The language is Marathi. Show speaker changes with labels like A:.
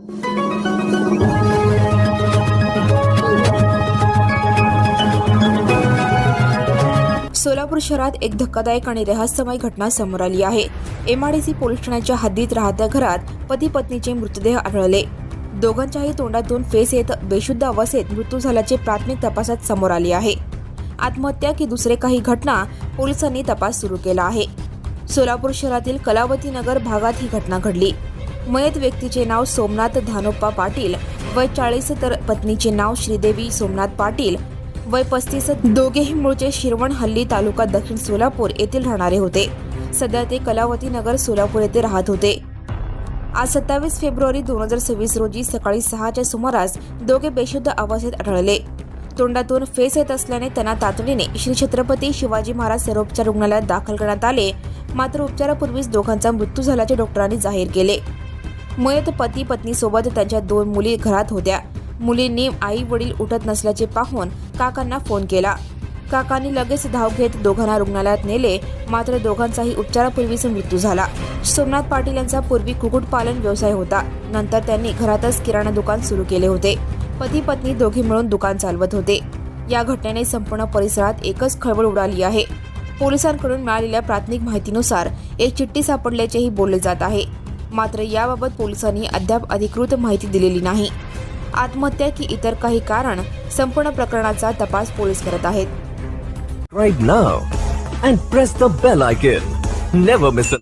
A: सोलापूर शहरात एक धक्कादायक आणि रहस्यमय घटना समोर आली आहे। एमआयडीसी पोलीस ठाण्याच्या हद्दीत राहत्या घरात पती पत्नीचे मृतदेह आढळले। दोघांच्याही तोंडातून फेस येत बेशुद्ध अवस्थेत मृत्यू झाल्याचे प्राथमिक तपासात समोर आले आहे। आत्महत्या की दुसरे काही घटना, पोलिसांनी तपास सुरू केला आहे। सोलापूर शहरातील कलावती नगर भागात ही घटना घडली। मयत व्यक्तीचे नाव सोमनाथ धानोप्पा पाटील, वय 40, तर पत्नीचे नाव श्रीदेवी सोमनाथ पाटील, वय 35। दोघेही मूळचे शिरवण हल्ली तालुका दक्षिण सोलापूर येथील राहणारे होते। सध्या ते कलावती नगर सोलापूर येथे राहत होते। आज 27 फेब्रुवारी 2026 रोजी सकाळी 6च्या सुमारास दोघे बेशुद्ध अवस्थेत आढळले। तोंडातून फेस येत असल्याने त्यांना तातडीने श्री छत्रपती शिवाजी महाराज सर्वोपचार रुग्णालयात दाखल करण्यात आले, मात्र उपचारापूर्वीच दोघांचा मृत्यू झाल्याचे डॉक्टरांनी जाहीर केले। मयत पती पत्नीसोबत त्यांच्या 2 मुली घरात होत्या। मुलींनी आई वडील उठत नसल्याचे पाहून काकांना फोन केला। काकांनी लगेच धाव घेत दोघांना रुग्णालयात नेले, मात्र दोघांचाही उपचारापूर्वीच मृत्यू झाला। सोमनाथ पाटील यांचा पूर्वी कुक्कुटपालन व्यवसाय होता। नंतर त्यांनी घरातच किराणा दुकान सुरू केले होते। पती पत्नी दोघे मिळून दुकान चालवत होते। या घटनेने संपूर्ण परिसरात एकच खळबळ उडाली आहे। पोलिसांकडून मिळालेल्या प्राथमिक माहितीनुसार एक चिठ्ठी सापडल्याचेही बोलले जात आहे, मात्र याबाबत पोलिसांनी अद्याप अधिकृत माहिती दिलेली नाही। आत्महत्या की इतर काही कारण, संपूर्ण प्रकरणाचा तपास पोलीस करत आहेत।
B: Right now and press the bell icon. Never miss an